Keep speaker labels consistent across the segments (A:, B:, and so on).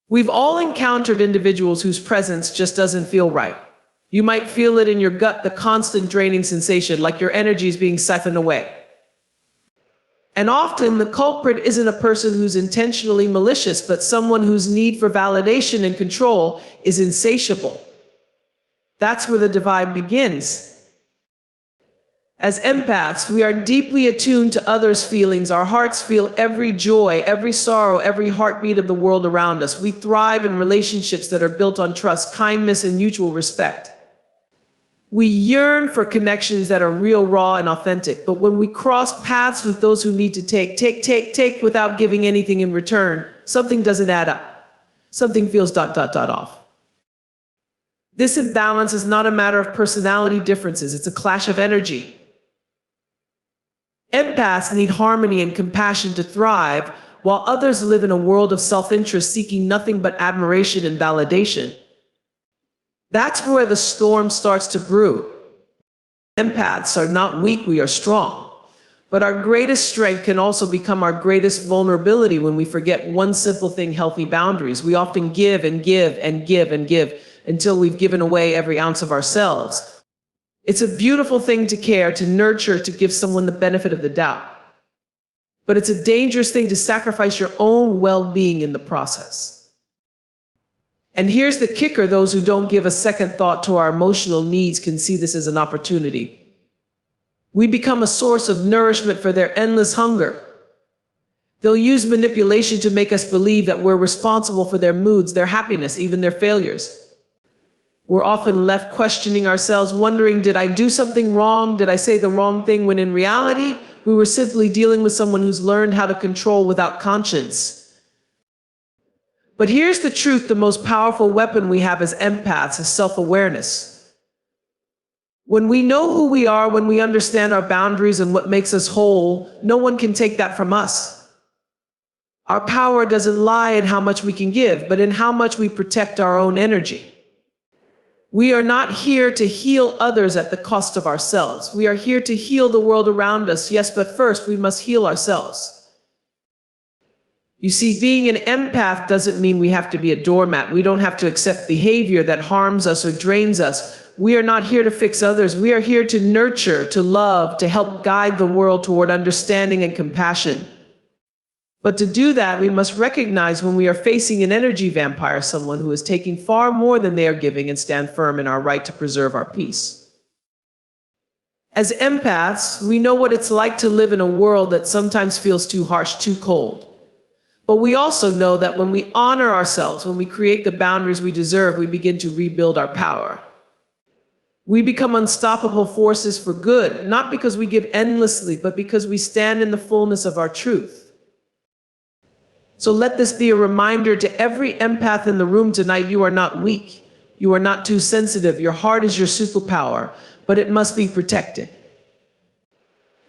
A: We've all encountered individuals whose presence just doesn't feel right. You might feel it in your gut, the constant draining sensation, like your energy is being siphoned away. And often the culprit isn't a person who's intentionally malicious, but someone whose need for validation and control is insatiable. That's where the divide begins. As empaths, we are deeply attuned to others' feelings. Our hearts feel every joy, every sorrow, every heartbeat of the world around us. We thrive in relationships that are built on trust, kindness, and mutual respect. We yearn for connections that are real, raw, and authentic. But when we cross paths with those who need to take without giving anything in return, something doesn't add up. Something feels off. This imbalance is not a matter of personality differences. It's a clash of energy. Empaths need harmony and compassion to thrive, while others live in a world of self-interest, seeking nothing but admiration and validation. That's where the storm starts to brew. Empaths are not weak, we are strong. But our greatest strength can also become our greatest vulnerability when we forget one simple thing: healthy boundaries. We often give and give and give and give until we've given away every ounce of ourselves. It's a beautiful thing to care, to nurture, to give someone the benefit of the doubt. But it's a dangerous thing to sacrifice your own well-being in the process. And here's the kicker: those who don't give a second thought to our emotional needs can see this as an opportunity. We become a source of nourishment for their endless hunger. They'll use manipulation to make us believe that we're responsible for their moods, their happiness, even their failures. We're often left questioning ourselves, wondering, did I do something wrong? Did I say the wrong thing? When in reality, we were simply dealing with someone who's learned how to control without conscience. But here's the truth: the most powerful weapon we have as empaths is self-awareness. When we know who we are, when we understand our boundaries and what makes us whole, no one can take that from us. Our power doesn't lie in how much we can give, but in how much we protect our own energy. We are not here to heal others at the cost of ourselves. We are here to heal the world around us, yes, but first we must heal ourselves. You see, being an empath doesn't mean we have to be a doormat. We don't have to accept behavior that harms us or drains us. We are not here to fix others. We are here to nurture, to love, to help guide the world toward understanding and compassion. But to do that, we must recognize when we are facing an energy vampire, someone who is taking far more than they are giving, and stand firm in our right to preserve our peace. As empaths, we know what it's like to live in a world that sometimes feels too harsh, too cold. But we also know that when we honor ourselves, when we create the boundaries we deserve, we begin to rebuild our power. We become unstoppable forces for good, not because we give endlessly, but because we stand in the fullness of our truth. So let this be a reminder to every empath in the room tonight: you are not weak. You are not too sensitive. Your heart is your superpower, but it must be protected.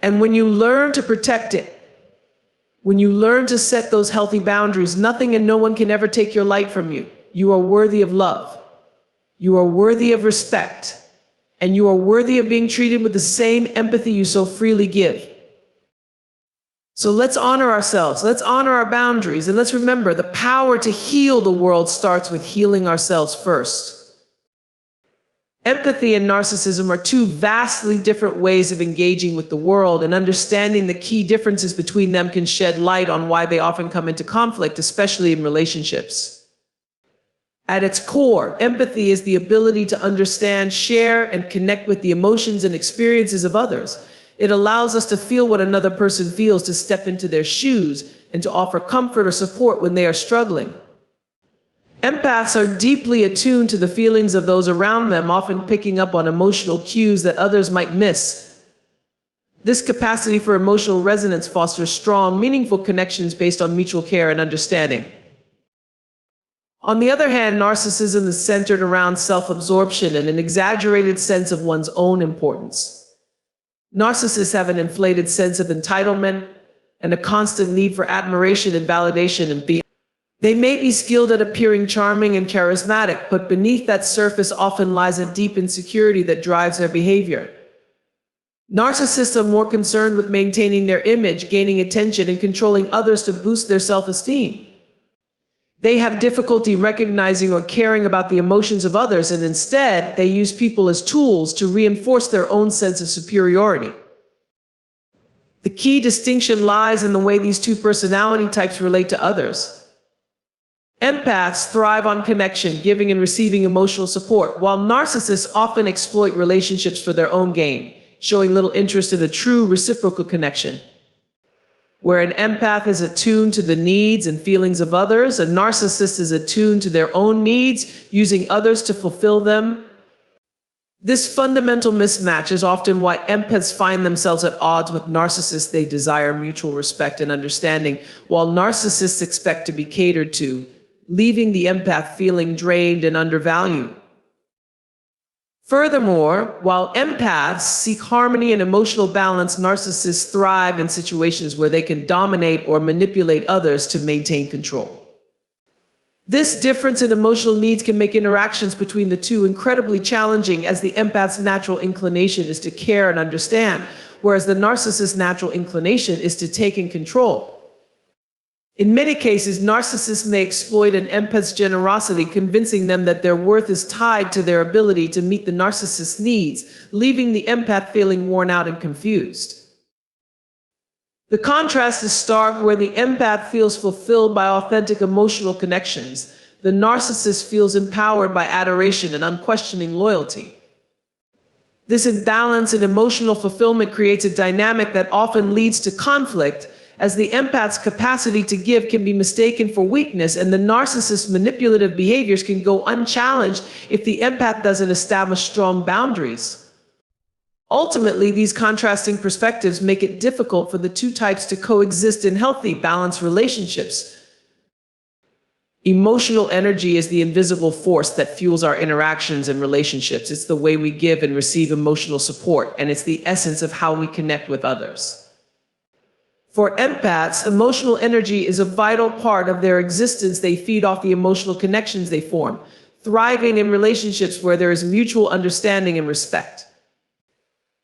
A: And when you learn to protect it, when you learn to set those healthy boundaries, nothing and no one can ever take your light from you. You are worthy of love. You are worthy of respect. And you are worthy of being treated with the same empathy you so freely give. So let's honor ourselves. Let's honor our boundaries. And let's remember, the power to heal the world starts with healing ourselves first. Empathy and narcissism are two vastly different ways of engaging with the world, and understanding the key differences between them can shed light on why they often come into conflict, especially in relationships. At its core, empathy is the ability to understand, share, and connect with the emotions and experiences of others. It allows us to feel what another person feels, to step into their shoes, and to offer comfort or support when they are struggling. Empaths are deeply attuned to the feelings of those around them, often picking up on emotional cues that others might miss. This capacity for emotional resonance fosters strong, meaningful connections based on mutual care and understanding. On the other hand, narcissism is centered around self-absorption and an exaggerated sense of one's own importance. Narcissists have an inflated sense of entitlement and a constant need for admiration and validation and being. They may be skilled at appearing charming and charismatic, but beneath that surface often lies a deep insecurity that drives their behavior. Narcissists are more concerned with maintaining their image, gaining attention, and controlling others to boost their self-esteem. They have difficulty recognizing or caring about the emotions of others, and instead, they use people as tools to reinforce their own sense of superiority. The key distinction lies in the way these two personality types relate to others. Empaths thrive on connection, giving and receiving emotional support, while narcissists often exploit relationships for their own gain, showing little interest in a true reciprocal connection. Where an empath is attuned to the needs and feelings of others, a narcissist is attuned to their own needs, using others to fulfill them. This fundamental mismatch is often why empaths find themselves at odds with narcissists. They desire mutual respect and understanding, while narcissists expect to be catered to, leaving the empath feeling drained and undervalued. Furthermore, while empaths seek harmony and emotional balance, narcissists thrive in situations where they can dominate or manipulate others to maintain control. This difference in emotional needs can make interactions between the two incredibly challenging, as the empath's natural inclination is to care and understand, whereas the narcissist's natural inclination is to take and control. In many cases, narcissists may exploit an empath's generosity, convincing them that their worth is tied to their ability to meet the narcissist's needs, leaving the empath feeling worn out and confused. The contrast is stark. Where the empath feels fulfilled by authentic emotional connections, the narcissist feels empowered by adoration and unquestioning loyalty. This imbalance in emotional fulfillment creates a dynamic that often leads to conflict, as the empath's capacity to give can be mistaken for weakness, and the narcissist's manipulative behaviors can go unchallenged if the empath doesn't establish strong boundaries. Ultimately, these contrasting perspectives make it difficult for the two types to coexist in healthy, balanced relationships. Emotional energy is the invisible force that fuels our interactions and relationships. It's the way we give and receive emotional support, and it's the essence of how we connect with others. For empaths, emotional energy is a vital part of their existence. They feed off the emotional connections they form, thriving in relationships where there is mutual understanding and respect.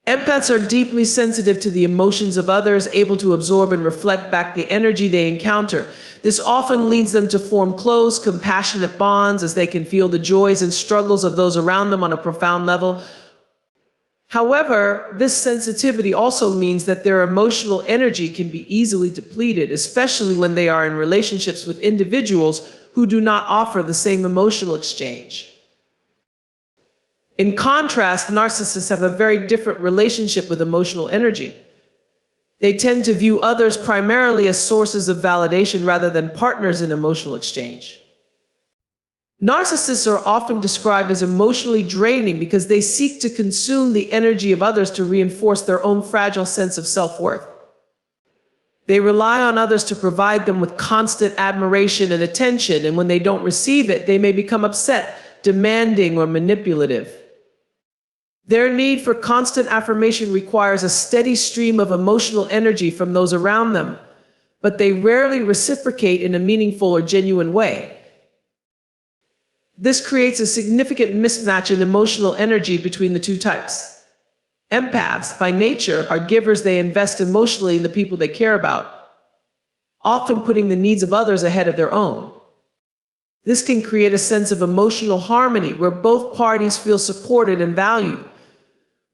A: Empaths are deeply sensitive to the emotions of others, able to absorb and reflect back the energy they encounter. This often leads them to form close, compassionate bonds, as they can feel the joys and struggles of those around them on a profound level. However, this sensitivity also means that their emotional energy can be easily depleted, especially when they are in relationships with individuals who do not offer the same emotional exchange. In contrast, narcissists have a very different relationship with emotional energy. They tend to view others primarily as sources of validation rather than partners in emotional exchange. Narcissists are often described as emotionally draining because they seek to consume the energy of others to reinforce their own fragile sense of self-worth. They rely on others to provide them with constant admiration and attention, and when they don't receive it, they may become upset, demanding, or manipulative. Their need for constant affirmation requires a steady stream of emotional energy from those around them, but they rarely reciprocate in a meaningful or genuine way. This creates a significant mismatch in emotional energy between the two types. Empaths, by nature, are givers. They invest emotionally in the people they care about, often putting the needs of others ahead of their own. This can create a sense of emotional harmony where both parties feel supported and valued.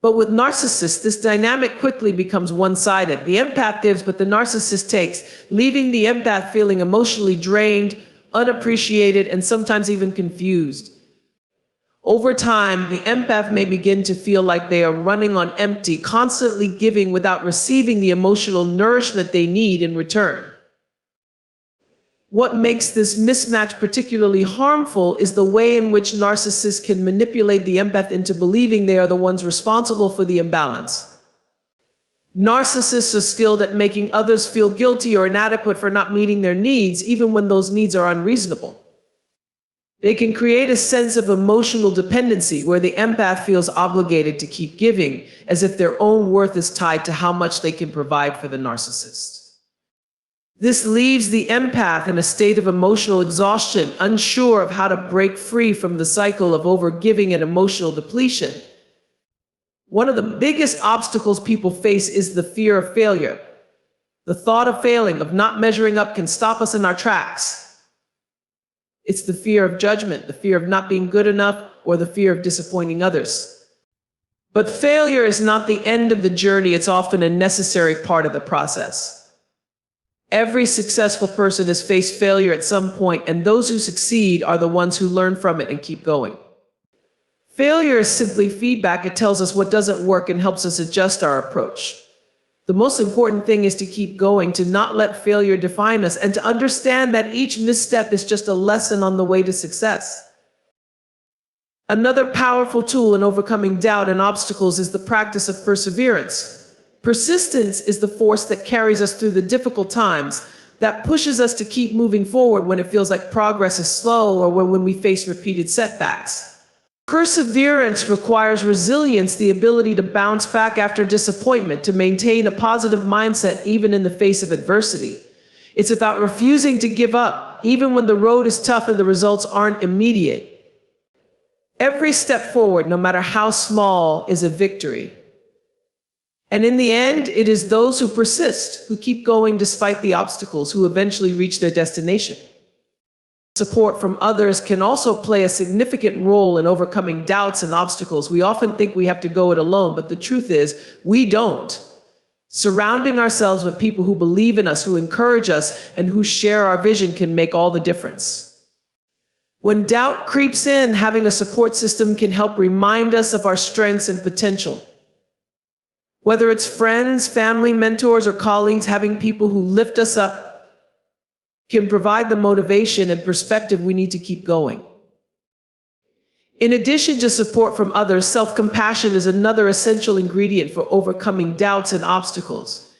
A: But with narcissists, this dynamic quickly becomes one-sided. The empath gives, but the narcissist takes, leaving the empath feeling emotionally drained, unappreciated, and sometimes even confused. Over time, the empath may begin to feel like they are running on empty, constantly giving without receiving the emotional nourishment they need in return. What makes this mismatch particularly harmful is the way in which narcissists can manipulate the empath into believing they are the ones responsible for the imbalance. Narcissists are skilled at making others feel guilty or inadequate for not meeting their needs, even when those needs are unreasonable. They can create a sense of emotional dependency where the empath feels obligated to keep giving, as if their own worth is tied to how much they can provide for the narcissist. This leaves the empath in a state of emotional exhaustion, unsure of how to break free from the cycle of overgiving and emotional depletion. One of the biggest obstacles people face is the fear of failure. The thought of failing, of not measuring up, can stop us in our tracks. It's the fear of judgment, the fear of not being good enough, or the fear of disappointing others. But failure is not the end of the journey, it's often a necessary part of the process. Every successful person has faced failure at some point, and those who succeed are the ones who learn from it and keep going. Failure is simply feedback. It tells us what doesn't work and helps us adjust our approach. The most important thing is to keep going, to not let failure define us, and to understand that each misstep is just a lesson on the way to success. Another powerful tool in overcoming doubt and obstacles is the practice of perseverance. Persistence is the force that carries us through the difficult times, that pushes us to keep moving forward when it feels like progress is slow or when we face repeated setbacks. Perseverance requires resilience, the ability to bounce back after disappointment, to maintain a positive mindset even in the face of adversity. It's about refusing to give up, even when the road is tough and the results aren't immediate. Every step forward, no matter how small, is a victory. And in the end, it is those who persist, who keep going despite the obstacles, who eventually reach their destination. Support from others can also play a significant role in overcoming doubts and obstacles. We often think we have to go it alone, but the truth is, we don't. Surrounding ourselves with people who believe in us, who encourage us, and who share our vision can make all the difference. When doubt creeps in, having a support system can help remind us of our strengths and potential. Whether it's friends, family, mentors, or colleagues, having people who lift us up can provide the motivation and perspective we need to keep going. In addition to support from others, self-compassion is another essential ingredient for overcoming doubts and obstacles.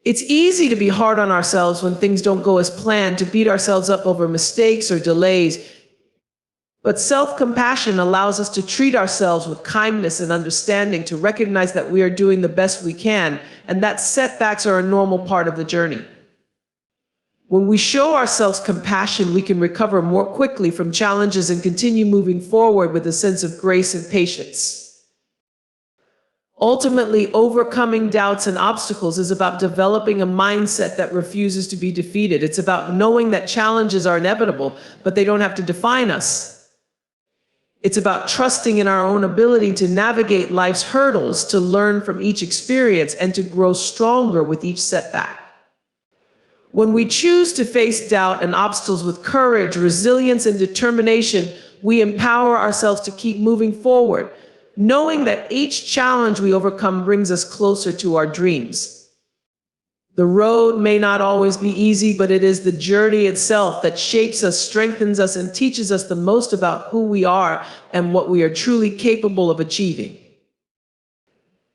A: It's easy to be hard on ourselves when things don't go as planned, to beat ourselves up over mistakes or delays. But self-compassion allows us to treat ourselves with kindness and understanding, to recognize that we are doing the best we can, and that setbacks are a normal part of the journey. When we show ourselves compassion, we can recover more quickly from challenges and continue moving forward with a sense of grace and patience. Ultimately, overcoming doubts and obstacles is about developing a mindset that refuses to be defeated. It's about knowing that challenges are inevitable, but they don't have to define us. It's about trusting in our own ability to navigate life's hurdles, to learn from each experience, and to grow stronger with each setback. When we choose to face doubt and obstacles with courage, resilience, and determination, we empower ourselves to keep moving forward, knowing that each challenge we overcome brings us closer to our dreams. The road may not always be easy, but it is the journey itself that shapes us, strengthens us, and teaches us the most about who we are and what we are truly capable of achieving.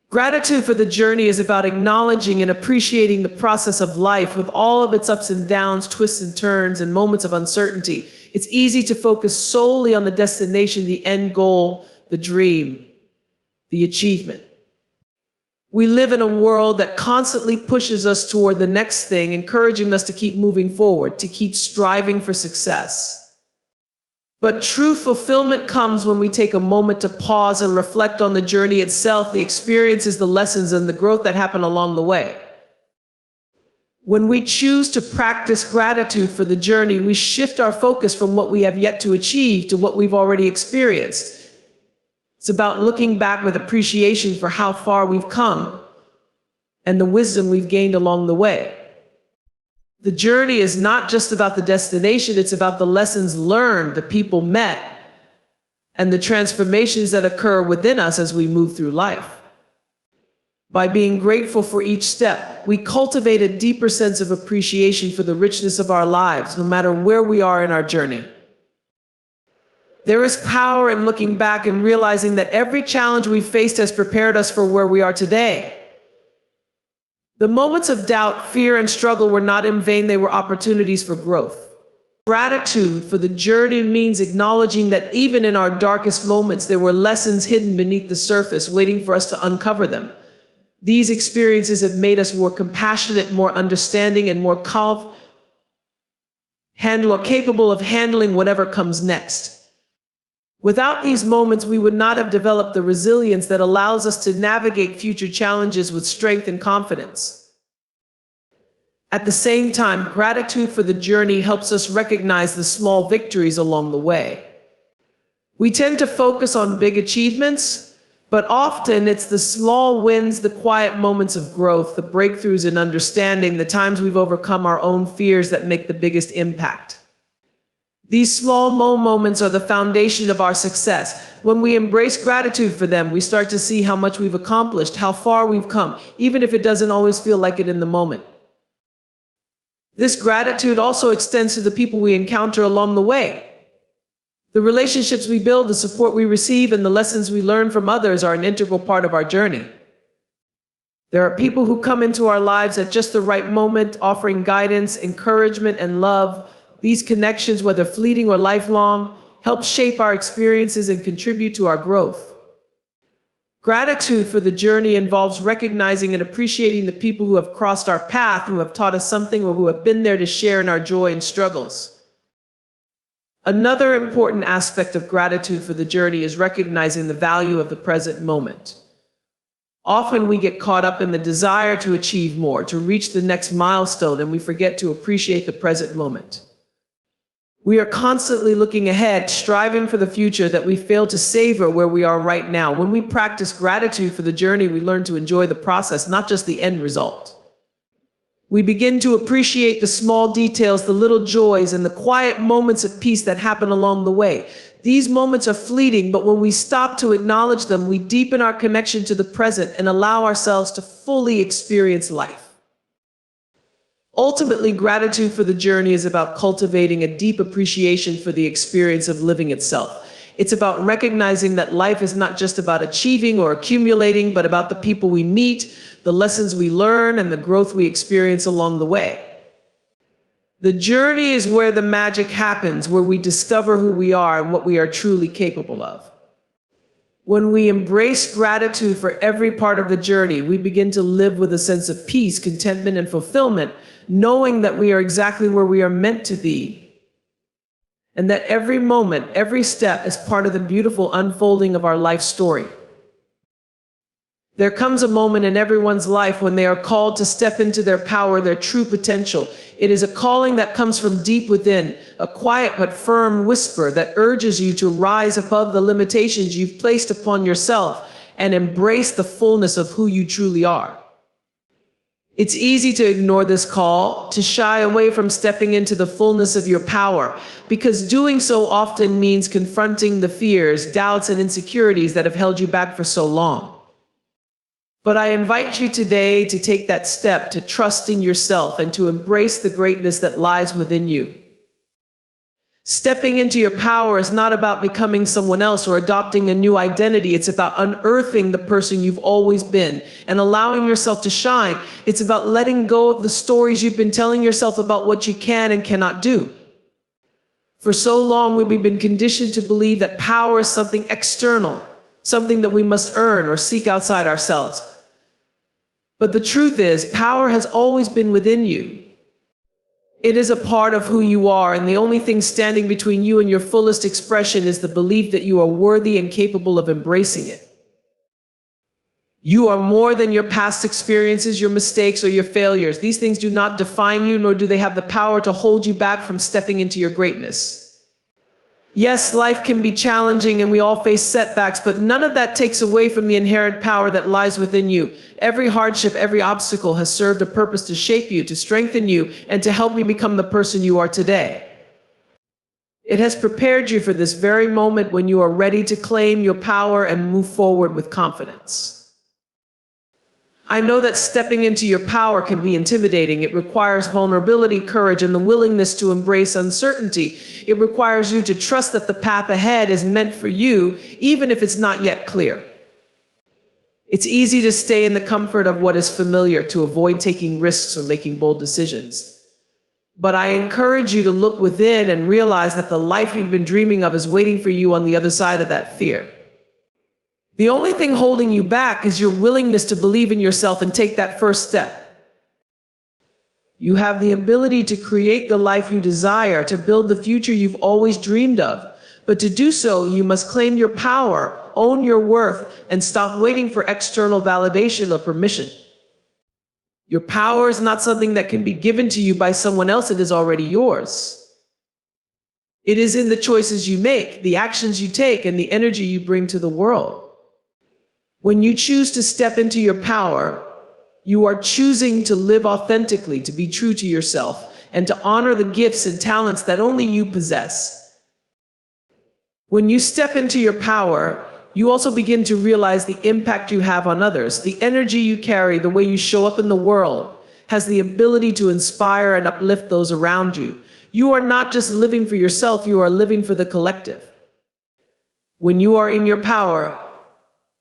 A: Gratitude for the journey is about acknowledging and appreciating the process of life with all of its ups and downs, twists and turns, and moments of uncertainty. It's easy to focus solely on the destination, the end goal, the dream, the achievement. We live in a world that constantly pushes us toward the next thing, encouraging us to keep moving forward, to keep striving for success. But true fulfillment comes when we take a moment to pause and reflect on the journey itself, the experiences, the lessons, and the growth that happen along the way. When we choose to practice gratitude for the journey, we shift our focus from what we have yet to achieve to what we've already experienced. It's about looking back with appreciation for how far we've come and the wisdom we've gained along the way. The journey is not just about the destination, it's about the lessons learned, the people met, and the transformations that occur within us as we move through life. By being grateful for each step, we cultivate a deeper sense of appreciation for the richness of our lives, no matter where we are in our journey. There is power in looking back and realizing that every challenge we've faced has prepared us for where we are today. The moments of doubt, fear, and struggle were not in vain, they were opportunities for growth. Gratitude for the journey means acknowledging that even in our darkest moments, there were lessons hidden beneath the surface, waiting for us to uncover them. These experiences have made us more compassionate, more understanding, and more capable of handling whatever comes next. Without these moments, we would not have developed the resilience that allows us to navigate future challenges with strength and confidence. At the same time, gratitude for the journey helps us recognize the small victories along the way. We tend to focus on big achievements, but often it's the small wins, the quiet moments of growth, the breakthroughs in understanding, the times we've overcome our own fears that make the biggest impact. These small moments are the foundation of our success. When we embrace gratitude for them, we start to see how much we've accomplished, how far we've come, even if it doesn't always feel like it in the moment. This gratitude also extends to the people we encounter along the way. The relationships we build, the support we receive, and the lessons we learn from others are an integral part of our journey. There are people who come into our lives at just the right moment, offering guidance, encouragement, and love. These connections, whether fleeting or lifelong, help shape our experiences and contribute to our growth. Gratitude for the journey involves recognizing and appreciating the people who have crossed our path, who have taught us something, or who have been there to share in our joy and struggles. Another important aspect of gratitude for the journey is recognizing the value of the present moment. Often we get caught up in the desire to achieve more, to reach the next milestone, and we forget to appreciate the present moment. We are constantly looking ahead, striving for the future, that we fail to savor where we are right now. When we practice gratitude for the journey, we learn to enjoy the process, not just the end result. We begin to appreciate the small details, the little joys, and the quiet moments of peace that happen along the way. These moments are fleeting, but when we stop to acknowledge them, we deepen our connection to the present and allow ourselves to fully experience life. Ultimately, gratitude for the journey is about cultivating a deep appreciation for the experience of living itself. It's about recognizing that life is not just about achieving or accumulating, but about the people we meet, the lessons we learn, and the growth we experience along the way. The journey is where the magic happens, where we discover who we are and what we are truly capable of. When we embrace gratitude for every part of the journey, we begin to live with a sense of peace, contentment, and fulfillment, knowing that we are exactly where we are meant to be, and that every moment, every step is part of the beautiful unfolding of our life story. There comes a moment in everyone's life when they are called to step into their power, their true potential. It is a calling that comes from deep within, a quiet but firm whisper that urges you to rise above the limitations you've placed upon yourself and embrace the fullness of who you truly are. It's easy to ignore this call, to shy away from stepping into the fullness of your power, because doing so often means confronting the fears, doubts, and insecurities that have held you back for so long. But I invite you today to take that step, to trust in yourself and to embrace the greatness that lies within you. Stepping into your power is not about becoming someone else or adopting a new identity. It's about unearthing the person you've always been and allowing yourself to shine. It's about letting go of the stories you've been telling yourself about what you can and cannot do. For so long, we've been conditioned to believe that power is something external, something that we must earn or seek outside ourselves. But the truth is, power has always been within you. It is a part of who you are, and the only thing standing between you and your fullest expression is the belief that you are worthy and capable of embracing it. You are more than your past experiences, your mistakes, or your failures. These things do not define you, nor do they have the power to hold you back from stepping into your greatness. Yes, life can be challenging and we all face setbacks, but none of that takes away from the inherent power that lies within you. Every hardship, every obstacle has served a purpose to shape you, to strengthen you, and to help you become the person you are today. It has prepared you for this very moment when you are ready to claim your power and move forward with confidence. I know that stepping into your power can be intimidating. It requires vulnerability, courage, and the willingness to embrace uncertainty. It requires you to trust that the path ahead is meant for you, even if it's not yet clear. It's easy to stay in the comfort of what is familiar, to avoid taking risks or making bold decisions. But I encourage you to look within and realize that the life you've been dreaming of is waiting for you on the other side of that fear. The only thing holding you back is your willingness to believe in yourself and take that first step. You have the ability to create the life you desire, to build the future you've always dreamed of. But to do so, you must claim your power, own your worth, and stop waiting for external validation or permission. Your power is not something that can be given to you by someone else, it is already yours. It is in the choices you make, the actions you take, and the energy you bring to the world. When you choose to step into your power, you are choosing to live authentically, to be true to yourself, and to honor the gifts and talents that only you possess. When you step into your power, you also begin to realize the impact you have on others. The energy you carry, the way you show up in the world, has the ability to inspire and uplift those around you. You are not just living for yourself, you are living for the collective. When you are in your power,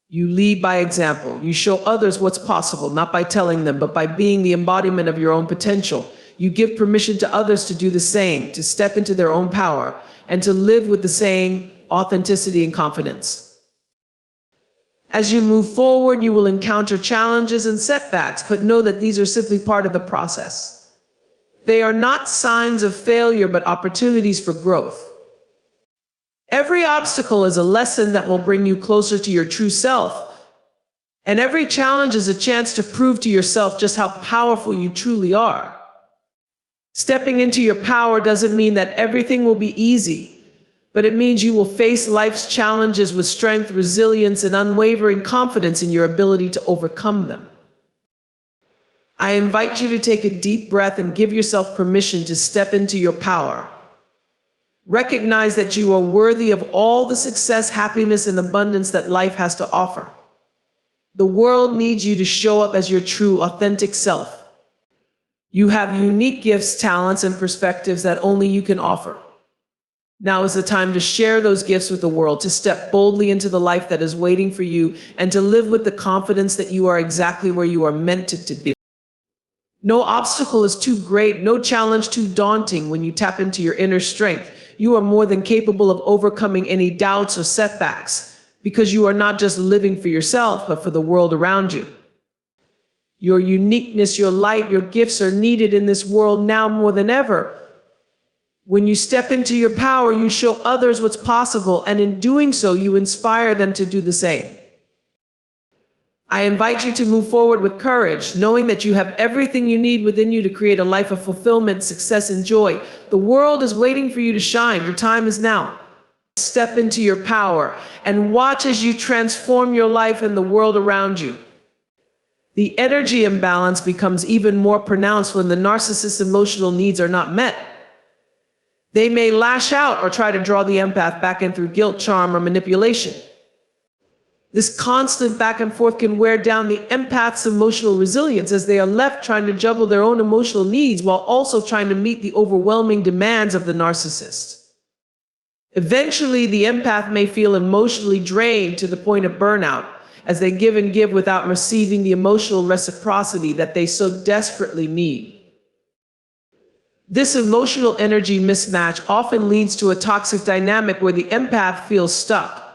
A: you lead by example. You show others what's possible, not by telling them, but by being the embodiment of your own potential. You give permission to others to do the same, to step into their own power, and to live with the same authenticity and confidence. As you move forward, you will encounter challenges and setbacks, but know that these are simply part of the process. They are not signs of failure, but opportunities for growth. Every obstacle is a lesson that will bring you closer to your true self. And every challenge is a chance to prove to yourself just how powerful you truly are. Stepping into your power doesn't mean that everything will be easy, but it means you will face life's challenges with strength, resilience, and unwavering confidence in your ability to overcome them. I invite you to take a deep breath and give yourself permission to step into your power. Recognize that you are worthy of all the success, happiness, and abundance that life has to offer. The world needs you to show up as your true, authentic self. You have unique gifts, talents, and perspectives that only you can offer. Now is the time to share those gifts with the world, to step boldly into the life that is waiting for you, and to live with the confidence that you are exactly where you are meant to be. No obstacle is too great, no challenge too daunting when you tap into your inner strength. You are more than capable of overcoming any doubts or setbacks, because you are not just living for yourself, but for the world around you. Your uniqueness, your light, your gifts are needed in this world now more than ever. When you step into your power, you show others what's possible, and in doing so, you inspire them to do the same. I invite you to move forward with courage, knowing that you have everything you need within you to create a life of fulfillment, success, and joy. The world is waiting for you to shine. Your time is now. Step into your power and watch as you transform your life and the world around you. The energy imbalance becomes even more pronounced when the narcissist's emotional needs are not met. They may lash out or try to draw the empath back in through guilt, charm, or manipulation. This constant back and forth can wear down the empath's emotional resilience, as they are left trying to juggle their own emotional needs while also trying to meet the overwhelming demands of the narcissist. Eventually, the empath may feel emotionally drained to the point of burnout, as they give and give without receiving the emotional reciprocity that they so desperately need. This emotional energy mismatch often leads to a toxic dynamic where the empath feels stuck.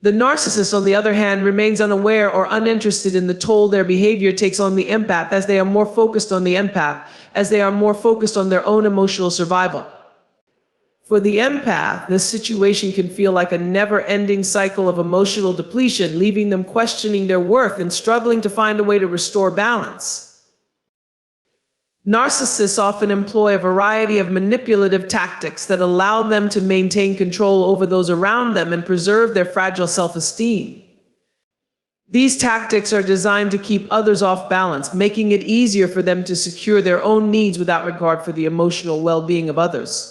A: The narcissist, on the other hand, remains unaware or uninterested in the toll their behavior takes on the empath, as they are more focused on the empath, as they are more focused on their own emotional survival. For the empath, this situation can feel like a never-ending cycle of emotional depletion, leaving them questioning their worth and struggling to find a way to restore balance. Narcissists often employ a variety of manipulative tactics that allow them to maintain control over those around them and preserve their fragile self-esteem. These tactics are designed to keep others off balance, making it easier for them to secure their own needs without regard for the emotional well-being of others.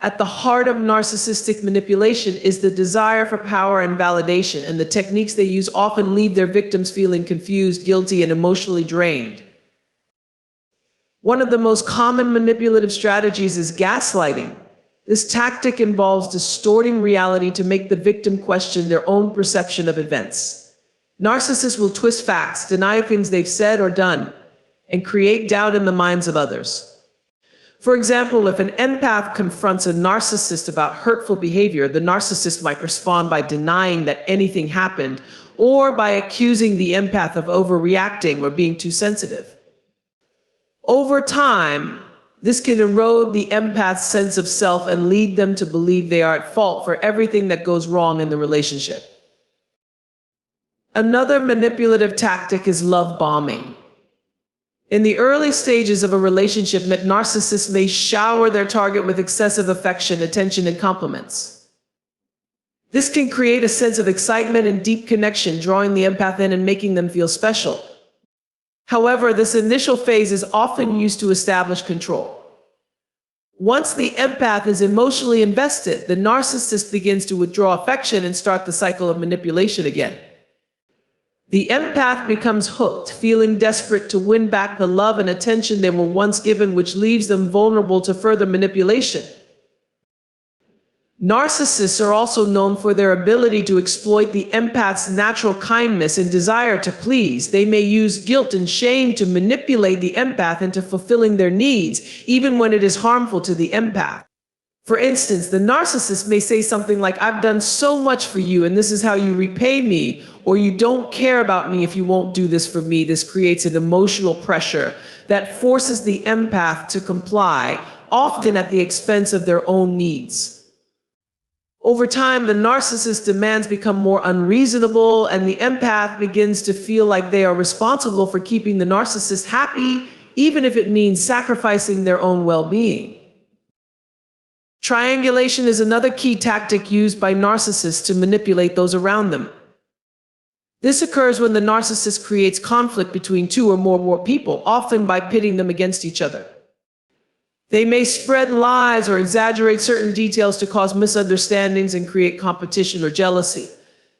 A: At the heart of narcissistic manipulation is the desire for power and validation, and the techniques they use often leave their victims feeling confused, guilty, and emotionally drained. One of the most common manipulative strategies is gaslighting. This tactic involves distorting reality to make the victim question their own perception of events. Narcissists will twist facts, deny things they've said or done, and create doubt in the minds of others. For example, if an empath confronts a narcissist about hurtful behavior, the narcissist might respond by denying that anything happened, or by accusing the empath of overreacting or being too sensitive. Over time, this can erode the empath's sense of self and lead them to believe they are at fault for everything that goes wrong in the relationship. Another manipulative tactic is love bombing. In the early stages of a relationship, narcissists may shower their target with excessive affection, attention, and compliments. This can create a sense of excitement and deep connection, drawing the empath in and making them feel special. However, this initial phase is often used to establish control. Once the empath is emotionally invested, the narcissist begins to withdraw affection and start the cycle of manipulation again. The empath becomes hooked, feeling desperate to win back the love and attention they were once given, which leaves them vulnerable to further manipulation. Narcissists are also known for their ability to exploit the empath's natural kindness and desire to please. They may use guilt and shame to manipulate the empath into fulfilling their needs, even when it is harmful to the empath. For instance, the narcissist may say something like, "I've done so much for you and this is how you repay me," or "You don't care about me if you won't do this for me." This creates an emotional pressure that forces the empath to comply, often at the expense of their own needs. Over time, the narcissist's demands become more unreasonable, and the empath begins to feel like they are responsible for keeping the narcissist happy, even if it means sacrificing their own well-being. Triangulation is another key tactic used by narcissists to manipulate those around them. This occurs when the narcissist creates conflict between two or more people, often by pitting them against each other. They may spread lies or exaggerate certain details to cause misunderstandings and create competition or jealousy.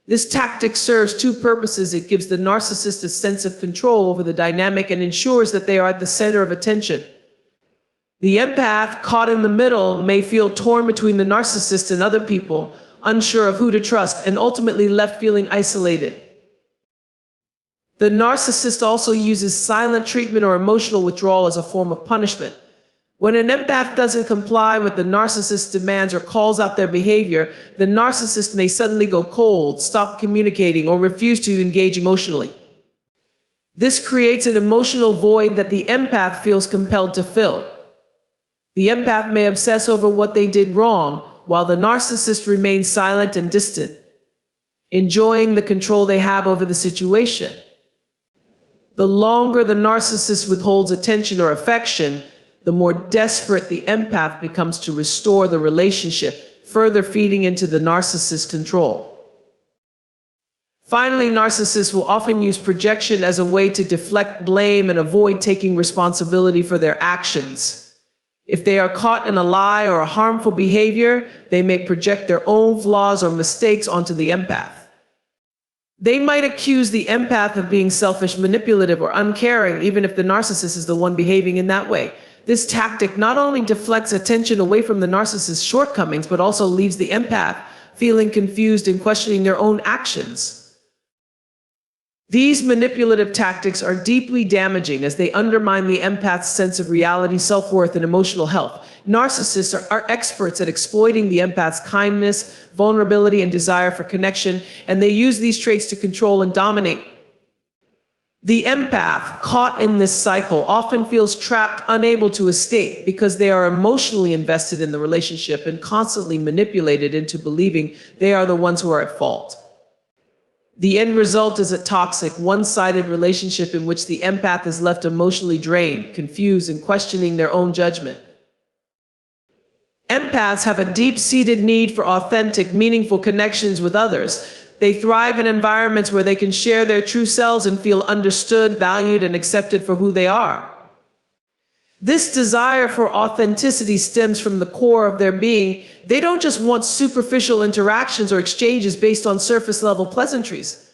A: This tactic serves two purposes. It gives the narcissist a sense of control over the dynamic and ensures that they are at the center of attention. The empath, caught in the middle, may feel torn between the narcissist and other people, unsure of who to trust, and ultimately left feeling isolated. The narcissist also uses silent treatment or emotional withdrawal as a form of punishment. When an empath doesn't comply with the narcissist's demands or calls out their behavior, the narcissist may suddenly go cold, stop communicating, or refuse to engage emotionally. This creates an emotional void that the empath feels compelled to fill. The empath may obsess over what they did wrong, while the narcissist remains silent and distant, enjoying the control they have over the situation. The longer the narcissist withholds attention or affection, the more desperate the empath becomes to restore the relationship, further feeding into the narcissist's control. Finally, narcissists will often use projection as a way to deflect blame and avoid taking responsibility for their actions. If they are caught in a lie or a harmful behavior, they may project their own flaws or mistakes onto the empath. They might accuse the empath of being selfish, manipulative, or uncaring, even if the narcissist is the one behaving in that way. This tactic not only deflects attention away from the narcissist's shortcomings, but also leaves the empath feeling confused and questioning their own actions. These manipulative tactics are deeply damaging as they undermine the empath's sense of reality, self-worth, and emotional health. Narcissists are experts at exploiting the empath's kindness, vulnerability, and desire for connection, and they use these traits to control and dominate. The empath, caught in this cycle, often feels trapped, unable to escape, because they are emotionally invested in the relationship and constantly manipulated into believing they are the ones who are at fault. The end result is a toxic, one-sided relationship in which the empath is left emotionally drained, confused, and questioning their own judgment. Empaths have a deep-seated need for authentic, meaningful connections with others. They thrive in environments where they can share their true selves and feel understood, valued, and accepted for who they are. This desire for authenticity stems from the core of their being. They don't just want superficial interactions or exchanges based on surface-level pleasantries.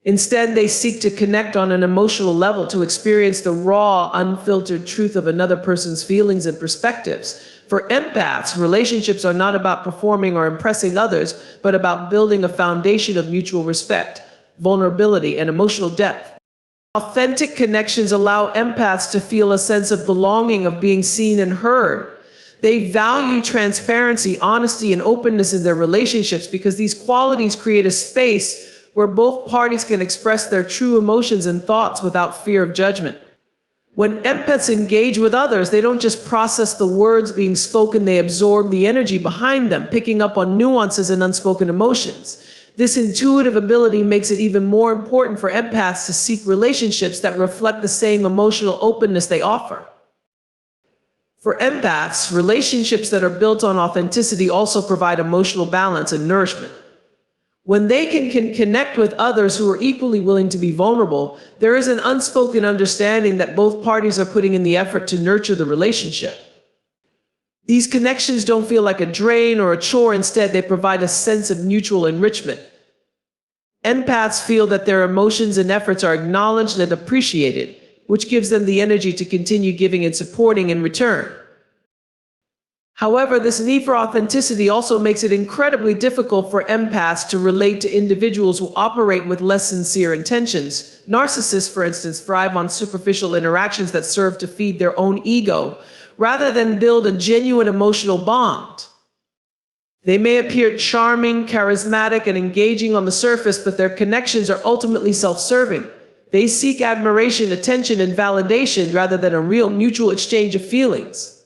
A: Instead, they seek to connect on an emotional level, to experience the raw, unfiltered truth of another person's feelings and perspectives. For empaths, relationships are not about performing or impressing others, but about building a foundation of mutual respect, vulnerability, and emotional depth. Authentic connections allow empaths to feel a sense of belonging, of being seen and heard. They value transparency, honesty, and openness in their relationships because these qualities create a space where both parties can express their true emotions and thoughts without fear of judgment. When empaths engage with others, they don't just process the words being spoken, they absorb the energy behind them, picking up on nuances and unspoken emotions. This intuitive ability makes it even more important for empaths to seek relationships that reflect the same emotional openness they offer. For empaths, relationships that are built on authenticity also provide emotional balance and nourishment. When they can connect with others who are equally willing to be vulnerable, there is an unspoken understanding that both parties are putting in the effort to nurture the relationship. These connections don't feel like a drain or a chore. Instead, they provide a sense of mutual enrichment. Empaths feel that their emotions and efforts are acknowledged and appreciated, which gives them the energy to continue giving and supporting in return. However, this need for authenticity also makes it incredibly difficult for empaths to relate to individuals who operate with less sincere intentions. Narcissists, for instance, thrive on superficial interactions that serve to feed their own ego, rather than build a genuine emotional bond. They may appear charming, charismatic, and engaging on the surface, but their connections are ultimately self-serving. They seek admiration, attention, and validation rather than a real mutual exchange of feelings.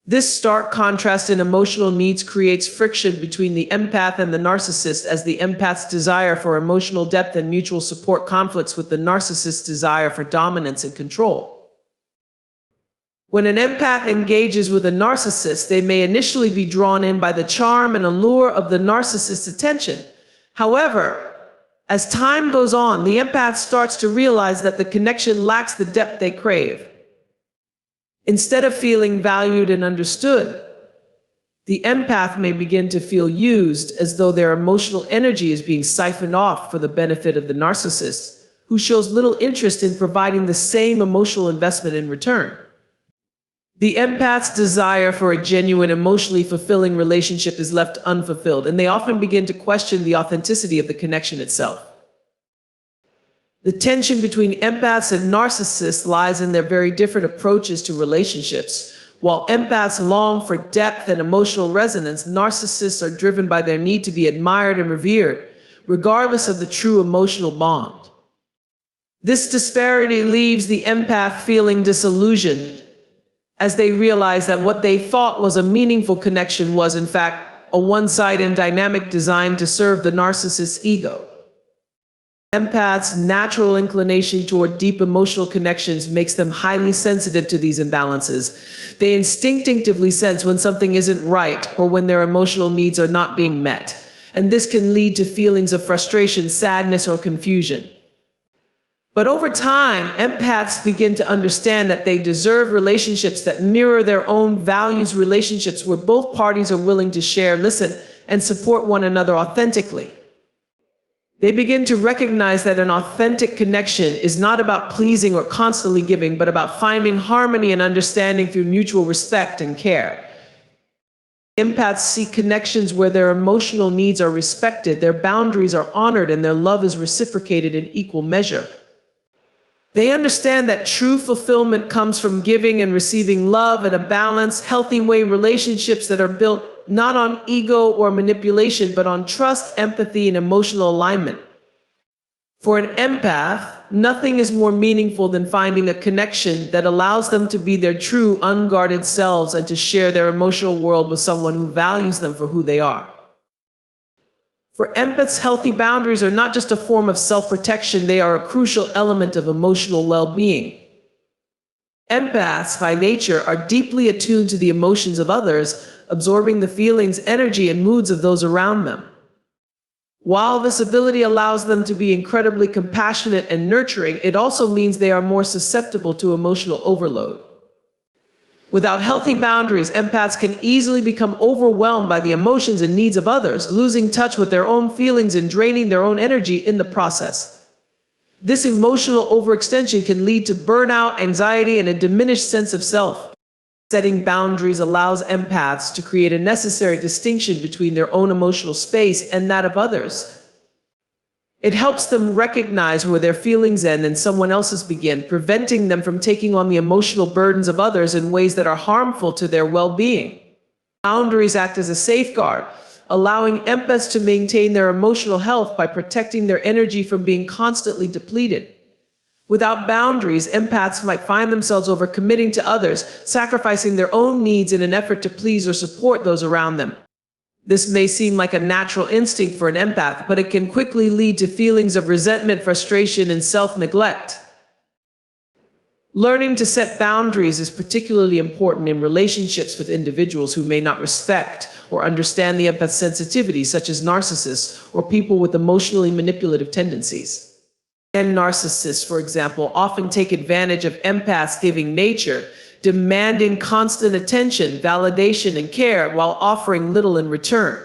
A: This stark contrast in emotional needs creates friction between the empath and the narcissist, as the empath's desire for emotional depth and mutual support conflicts with the narcissist's desire for dominance and control. When an empath engages with a narcissist, they may initially be drawn in by the charm and allure of the narcissist's attention. However, as time goes on, the empath starts to realize that the connection lacks the depth they crave. Instead of feeling valued and understood, the empath may begin to feel used, as though their emotional energy is being siphoned off for the benefit of the narcissist, who shows little interest in providing the same emotional investment in return. The empath's desire for a genuine, emotionally fulfilling relationship is left unfulfilled, and they often begin to question the authenticity of the connection itself. The tension between empaths and narcissists lies in their very different approaches to relationships. While empaths long for depth and emotional resonance, narcissists are driven by their need to be admired and revered, regardless of the true emotional bond. This disparity leaves the empath feeling disillusioned, as they realize that what they thought was a meaningful connection was, in fact, a one-sided dynamic designed to serve the narcissist's ego. Empaths' natural inclination toward deep emotional connections makes them highly sensitive to these imbalances. They instinctively sense when something isn't right or when their emotional needs are not being met, and this can lead to feelings of frustration, sadness, or confusion. But over time, empaths begin to understand that they deserve relationships that mirror their own values, relationships where both parties are willing to share, listen, and support one another authentically. They begin to recognize that an authentic connection is not about pleasing or constantly giving, but about finding harmony and understanding through mutual respect and care. Empaths seek connections where their emotional needs are respected, their boundaries are honored, and their love is reciprocated in equal measure. They understand that true fulfillment comes from giving and receiving love in a balanced, healthy way, relationships that are built not on ego or manipulation, but on trust, empathy, and emotional alignment. For an empath, nothing is more meaningful than finding a connection that allows them to be their true, unguarded selves and to share their emotional world with someone who values them for who they are. For empaths, healthy boundaries are not just a form of self-protection, they are a crucial element of emotional well-being. Empaths, by nature, are deeply attuned to the emotions of others, absorbing the feelings, energy, and moods of those around them. While this ability allows them to be incredibly compassionate and nurturing, it also means they are more susceptible to emotional overload. Without healthy boundaries, empaths can easily become overwhelmed by the emotions and needs of others, losing touch with their own feelings and draining their own energy in the process. This emotional overextension can lead to burnout, anxiety, and a diminished sense of self. Setting boundaries allows empaths to create a necessary distinction between their own emotional space and that of others. It helps them recognize where their feelings end and someone else's begin, preventing them from taking on the emotional burdens of others in ways that are harmful to their well-being. Boundaries act as a safeguard, allowing empaths to maintain their emotional health by protecting their energy from being constantly depleted. Without boundaries, empaths might find themselves overcommitting to others, sacrificing their own needs in an effort to please or support those around them. This may seem like a natural instinct for an empath, but it can quickly lead to feelings of resentment, frustration, and self-neglect. Learning to set boundaries is particularly important in relationships with individuals who may not respect or understand the empath's sensitivity, such as narcissists or people with emotionally manipulative tendencies. And narcissists, for example, often take advantage of empaths' giving nature, demanding constant attention, validation, and care while offering little in return.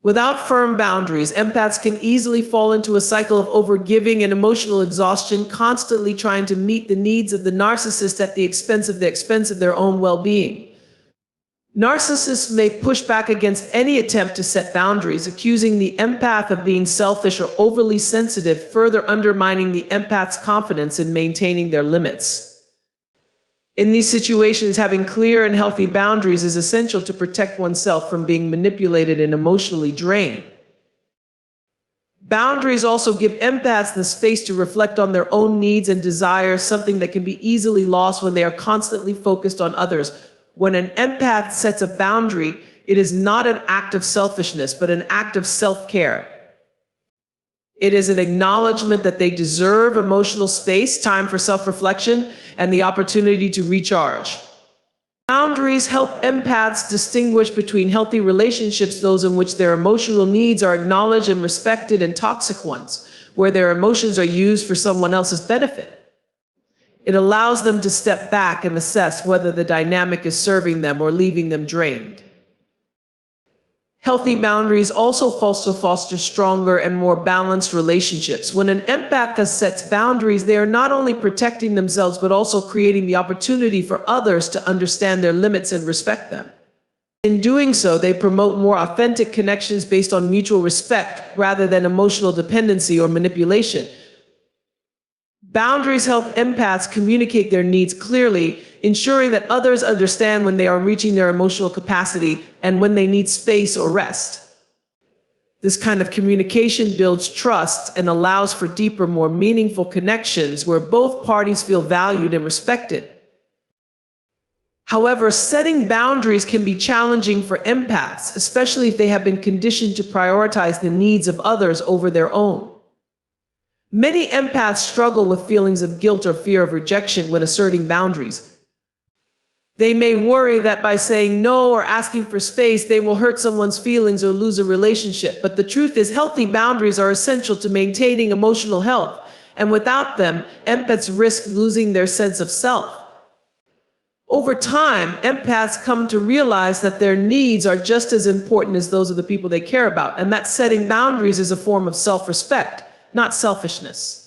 A: Without firm boundaries, empaths can easily fall into a cycle of overgiving and emotional exhaustion, constantly trying to meet the needs of the narcissist at the expense of their own well-being. Narcissists may push back against any attempt to set boundaries, accusing the empath of being selfish or overly sensitive, further undermining the empath's confidence in maintaining their limits. In these situations, having clear and healthy boundaries is essential to protect oneself from being manipulated and emotionally drained. Boundaries also give empaths the space to reflect on their own needs and desires, something that can be easily lost when they are constantly focused on others. When an empath sets a boundary, it is not an act of selfishness, but an act of self-care. It is an acknowledgement that they deserve emotional space, time for self-reflection, and the opportunity to recharge. Boundaries help empaths distinguish between healthy relationships, those in which their emotional needs are acknowledged and respected, and toxic ones, where their emotions are used for someone else's benefit. It allows them to step back and assess whether the dynamic is serving them or leaving them drained. Healthy boundaries also foster stronger and more balanced relationships. When an empath sets boundaries, they are not only protecting themselves, but also creating the opportunity for others to understand their limits and respect them. In doing so, they promote more authentic connections based on mutual respect rather than emotional dependency or manipulation. Boundaries help empaths communicate their needs clearly, ensuring that others understand when they are reaching their emotional capacity and when they need space or rest. This kind of communication builds trust and allows for deeper, more meaningful connections where both parties feel valued and respected. However, setting boundaries can be challenging for empaths, especially if they have been conditioned to prioritize the needs of others over their own. Many empaths struggle with feelings of guilt or fear of rejection when asserting boundaries. They may worry that by saying no or asking for space, they will hurt someone's feelings or lose a relationship. But the truth is, healthy boundaries are essential to maintaining emotional health, and without them, empaths risk losing their sense of self. Over time, empaths come to realize that their needs are just as important as those of the people they care about, and that setting boundaries is a form of self-respect, not selfishness.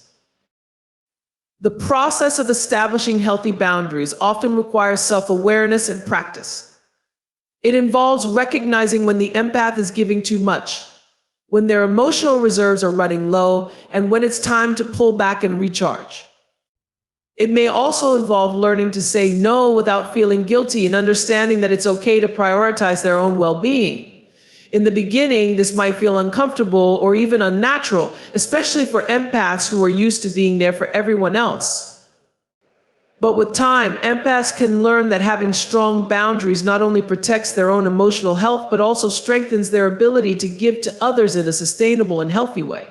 A: The process of establishing healthy boundaries often requires self-awareness and practice. It involves recognizing when the empath is giving too much, when their emotional reserves are running low, and when it's time to pull back and recharge. It may also involve learning to say no without feeling guilty and understanding that it's okay to prioritize their own well-being. In the beginning, this might feel uncomfortable or even unnatural, especially for empaths who are used to being there for everyone else. But with time, empaths can learn that having strong boundaries not only protects their own emotional health, but also strengthens their ability to give to others in a sustainable and healthy way.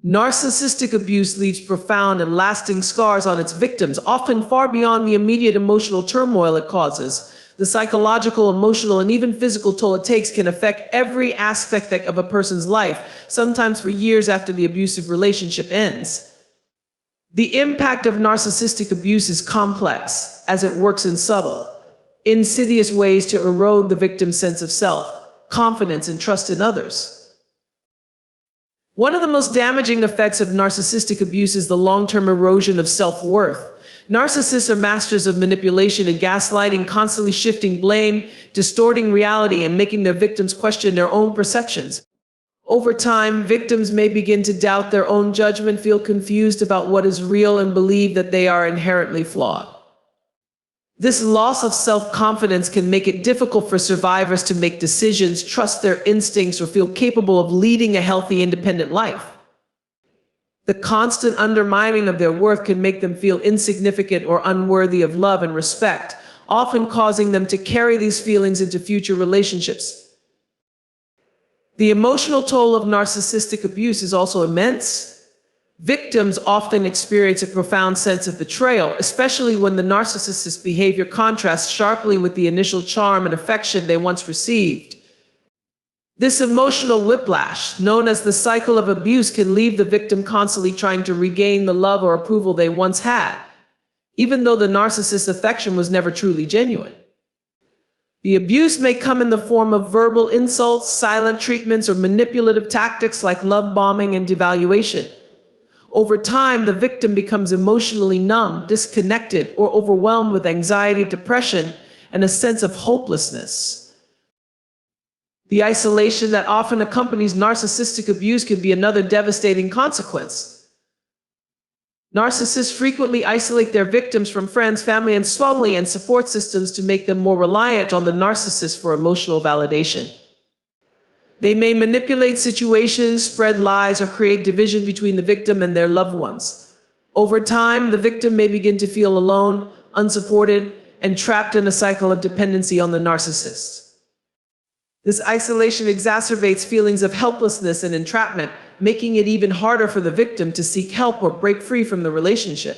A: Narcissistic abuse leaves profound and lasting scars on its victims, often far beyond the immediate emotional turmoil it causes. The psychological, emotional, and even physical toll it takes can affect every aspect of a person's life, sometimes for years after the abusive relationship ends. The impact of narcissistic abuse is complex, as it works in subtle, insidious ways to erode the victim's sense of self, confidence, and trust in others. One of the most damaging effects of narcissistic abuse is the long-term erosion of self-worth. Narcissists are masters of manipulation and gaslighting, constantly shifting blame, distorting reality, and making their victims question their own perceptions. Over time, victims may begin to doubt their own judgment, feel confused about what is real, and believe that they are inherently flawed. This loss of self-confidence can make it difficult for survivors to make decisions, trust their instincts, or feel capable of leading a healthy, independent life. The constant undermining of their worth can make them feel insignificant or unworthy of love and respect, often causing them to carry these feelings into future relationships. The emotional toll of narcissistic abuse is also immense. Victims often experience a profound sense of betrayal, especially when the narcissist's behavior contrasts sharply with the initial charm and affection they once received. This emotional whiplash, known as the cycle of abuse, can leave the victim constantly trying to regain the love or approval they once had, even though the narcissist's affection was never truly genuine. The abuse may come in the form of verbal insults, silent treatments, or manipulative tactics like love bombing and devaluation. Over time, the victim becomes emotionally numb, disconnected, or overwhelmed with anxiety, depression, and a sense of hopelessness. The isolation that often accompanies narcissistic abuse can be another devastating consequence. Narcissists frequently isolate their victims from friends, family, and support systems to make them more reliant on the narcissist for emotional validation. They may manipulate situations, spread lies, or create division between the victim and their loved ones. Over time, the victim may begin to feel alone, unsupported, and trapped in a cycle of dependency on the narcissist. This isolation exacerbates feelings of helplessness and entrapment, making it even harder for the victim to seek help or break free from the relationship.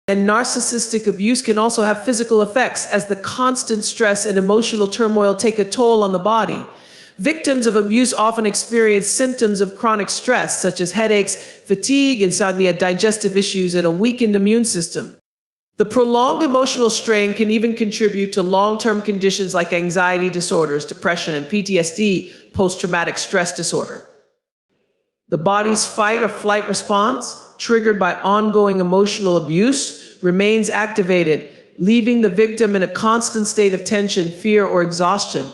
A: And narcissistic abuse can also have physical effects, as the constant stress and emotional turmoil take a toll on the body. Victims of abuse often experience symptoms of chronic stress, such as headaches, fatigue, insomnia, digestive issues, and a weakened immune system. The prolonged emotional strain can even contribute to long-term conditions like anxiety disorders, depression, and PTSD, post-traumatic stress disorder. The body's fight or flight response, triggered by ongoing emotional abuse, remains activated, leaving the victim in a constant state of tension, fear, or exhaustion.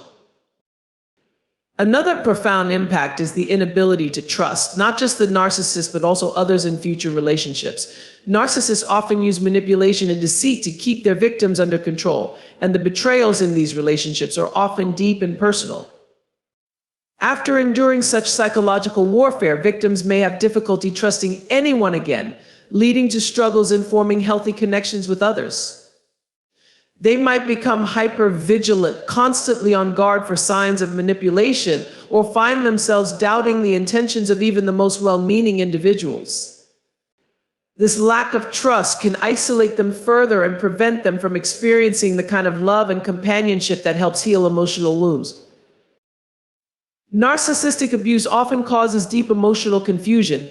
A: Another profound impact is the inability to trust, not just the narcissist, but also others in future relationships. Narcissists often use manipulation and deceit to keep their victims under control, and the betrayals in these relationships are often deep and personal. After enduring such psychological warfare, victims may have difficulty trusting anyone again, leading to struggles in forming healthy connections with others. They might become hyper-vigilant, constantly on guard for signs of manipulation, or find themselves doubting the intentions of even the most well-meaning individuals. This lack of trust can isolate them further and prevent them from experiencing the kind of love and companionship that helps heal emotional wounds. Narcissistic abuse often causes deep emotional confusion.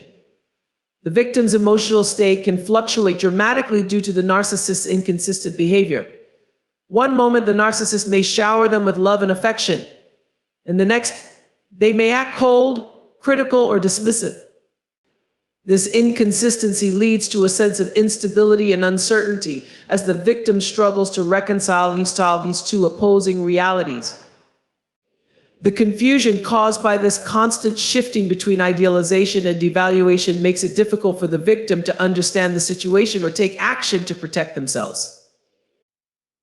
A: The victim's emotional state can fluctuate dramatically due to the narcissist's inconsistent behavior. One moment, the narcissist may shower them with love and affection, and the next, they may act cold, critical, or dismissive. This inconsistency leads to a sense of instability and uncertainty as the victim struggles to reconcile these two opposing realities. The confusion caused by this constant shifting between idealization and devaluation makes it difficult for the victim to understand the situation or take action to protect themselves.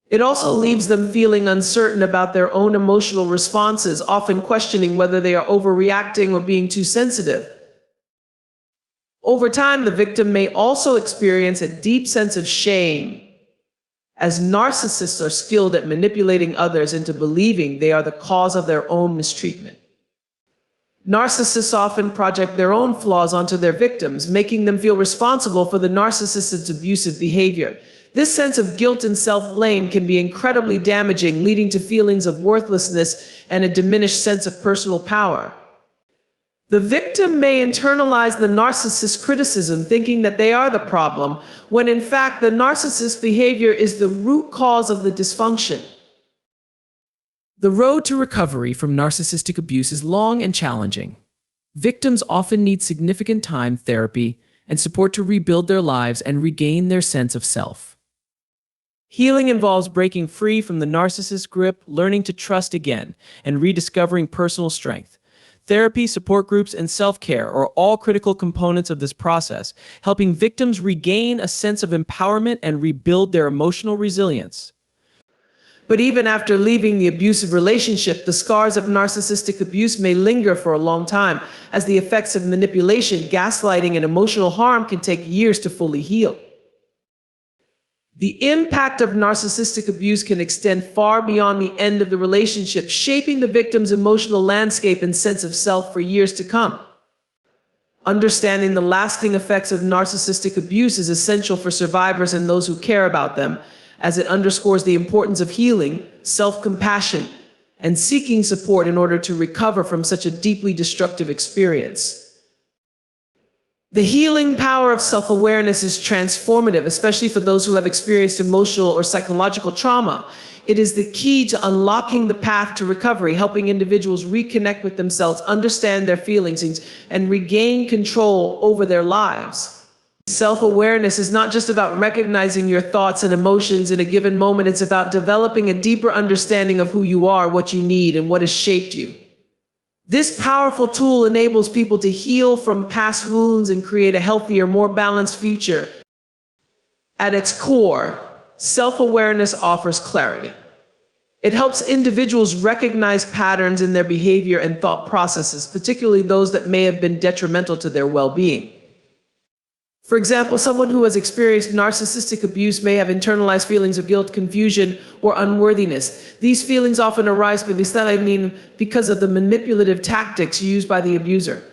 A: It also leaves them feeling uncertain about their own emotional responses, often questioning whether they are overreacting or being too sensitive. Over time, the victim may also experience a deep sense of shame, as narcissists are skilled at manipulating others into believing they are the cause of their own mistreatment. Narcissists often project their own flaws onto their victims, making them feel responsible for the narcissist's abusive behavior. This sense of guilt and self-blame can be incredibly damaging, leading to feelings of worthlessness and a diminished sense of personal power. The victim may internalize the narcissist's criticism, thinking that they are the problem, when in fact the narcissist's behavior is the root cause of the dysfunction.
B: The road to recovery from narcissistic abuse is long and challenging. Victims often need significant time, therapy, and support to rebuild their lives and regain their sense of self. Healing involves breaking free from the narcissist's grip, learning to trust again, and rediscovering personal strength. Therapy, support groups, and self-care are all critical components of this process, helping victims regain a sense of empowerment and rebuild their emotional resilience.
A: But even after leaving the abusive relationship, the scars of narcissistic abuse may linger for a long time, as the effects of manipulation, gaslighting, and emotional harm can take years to fully heal. The impact of narcissistic abuse can extend far beyond the end of the relationship, shaping the victim's emotional landscape and sense of self for years to come. Understanding the lasting effects of narcissistic abuse is essential for survivors and those who care about them, as it underscores the importance of healing, self-compassion, and seeking support in order to recover from such a deeply destructive experience. The healing power of self-awareness is transformative, especially for those who have experienced emotional or psychological trauma. It is the key to unlocking the path to recovery, helping individuals reconnect with themselves, understand their feelings, and regain control over their lives. Self-awareness is not just about recognizing your thoughts and emotions in a given moment. It's about developing a deeper understanding of who you are, what you need, and what has shaped you. This powerful tool enables people to heal from past wounds and create a healthier, more balanced future. At its core, self-awareness offers clarity. It helps individuals recognize patterns in their behavior and thought processes, particularly those that may have been detrimental to their well-being. For example, someone who has experienced narcissistic abuse may have internalized feelings of guilt, confusion, or unworthiness. These feelings often arise because of the manipulative tactics used by the abuser.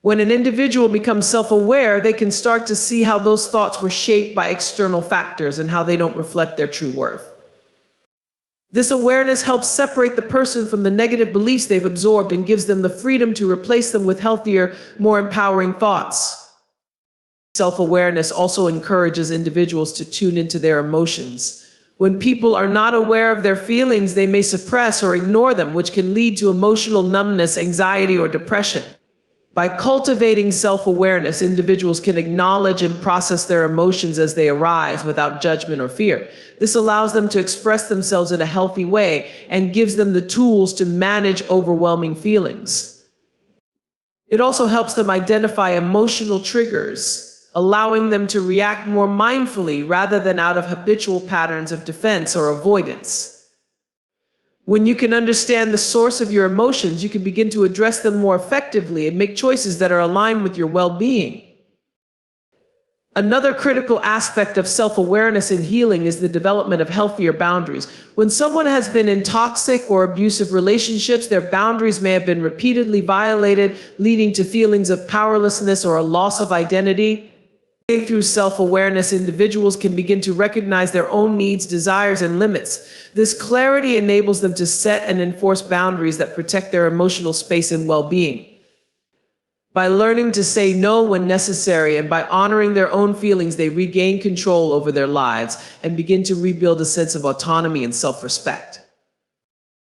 A: When an individual becomes self-aware, they can start to see how those thoughts were shaped by external factors and how they don't reflect their true worth. This awareness helps separate the person from the negative beliefs they've absorbed and gives them the freedom to replace them with healthier, more empowering thoughts. Self-awareness also encourages individuals to tune into their emotions. When people are not aware of their feelings, they may suppress or ignore them, which can lead to emotional numbness, anxiety, or depression. By cultivating self-awareness, individuals can acknowledge and process their emotions as they arise without judgment or fear. This allows them to express themselves in a healthy way and gives them the tools to manage overwhelming feelings. It also helps them identify emotional triggers, allowing them to react more mindfully rather than out of habitual patterns of defense or avoidance. When you can understand the source of your emotions, you can begin to address them more effectively and make choices that are aligned with your well-being. Another critical aspect of self-awareness in healing is the development of healthier boundaries. When someone has been in toxic or abusive relationships, their boundaries may have been repeatedly violated, leading to feelings of powerlessness or a loss of identity. Through self-awareness, individuals can begin to recognize their own needs, desires, and limits. This clarity enables them to set and enforce boundaries that protect their emotional space and well-being. By learning to say no when necessary and by honoring their own feelings, they regain control over their lives and begin to rebuild a sense of autonomy and self-respect.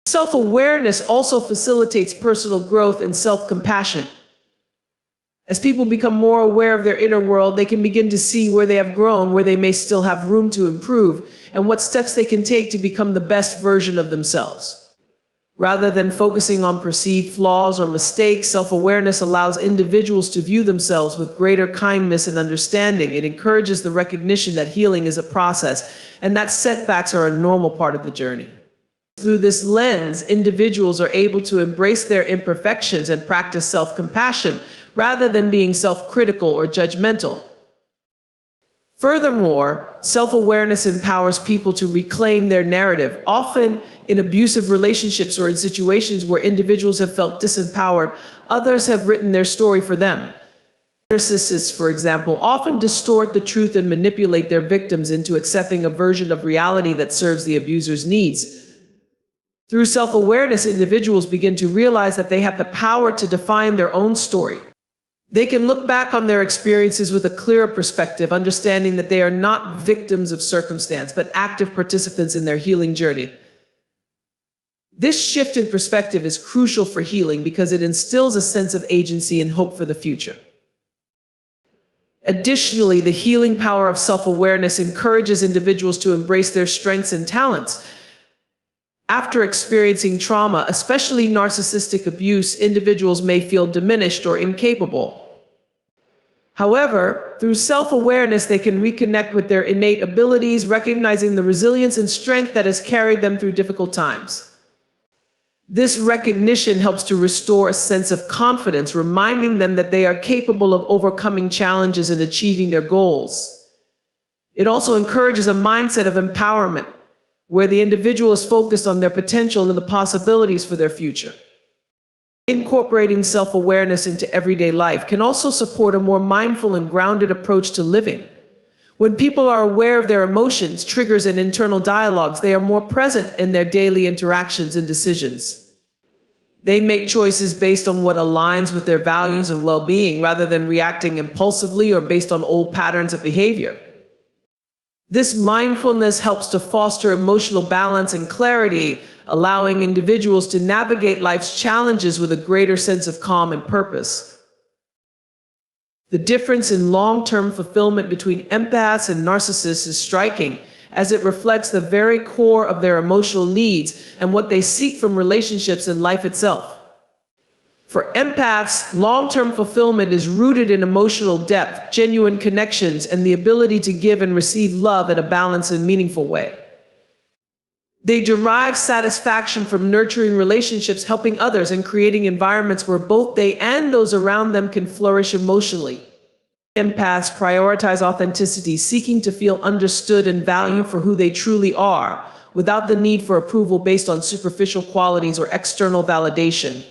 A: Self-awareness also facilitates personal growth and self-compassion. As people become more aware of their inner world, they can begin to see where they have grown, where they may still have room to improve, and what steps they can take to become the best version of themselves. Rather than focusing on perceived flaws or mistakes, self-awareness allows individuals to view themselves with greater kindness and understanding. It encourages the recognition that healing is a process and that setbacks are a normal part of the journey. Through this lens, individuals are able to embrace their imperfections and practice self-compassion, rather than being self-critical or judgmental. Furthermore, self-awareness empowers people to reclaim their narrative. Often in abusive relationships or in situations where individuals have felt disempowered, others have written their story for them. Narcissists, for example, often distort the truth and manipulate their victims into accepting a version of reality that serves the abuser's needs. Through self-awareness, individuals begin to realize that they have the power to define their own story. They can look back on their experiences with a clearer perspective, understanding that they are not victims of circumstance, but active participants in their healing journey. This shift in perspective is crucial for healing because it instills a sense of agency and hope for the future. Additionally, the healing power of self-awareness encourages individuals to embrace their strengths and talents. After experiencing trauma, especially narcissistic abuse, individuals may feel diminished or incapable. However, through self-awareness, they can reconnect with their innate abilities, recognizing the resilience and strength that has carried them through difficult times. This recognition helps to restore a sense of confidence, reminding them that they are capable of overcoming challenges and achieving their goals. It also encourages a mindset of empowerment, where the individual is focused on their potential and the possibilities for their future. Incorporating self-awareness into everyday life can also support a more mindful and grounded approach to living. When people are aware of their emotions, triggers, and internal dialogues, they are more present in their daily interactions and decisions. They make choices based on what aligns with their values and well-being, rather than reacting impulsively or based on old patterns of behavior. This mindfulness helps to foster emotional balance and clarity, allowing individuals to navigate life's challenges with a greater sense of calm and purpose. The difference in long-term fulfillment between empaths and narcissists is striking, as it reflects the very core of their emotional needs and what they seek from relationships and life itself. For empaths, long-term fulfillment is rooted in emotional depth, genuine connections, and the ability to give and receive love in a balanced and meaningful way. They derive satisfaction from nurturing relationships, helping others, and creating environments where both they and those around them can flourish emotionally. Empaths prioritize authenticity, seeking to feel understood and valued for who they truly are, without the need for approval based on superficial qualities or external validation.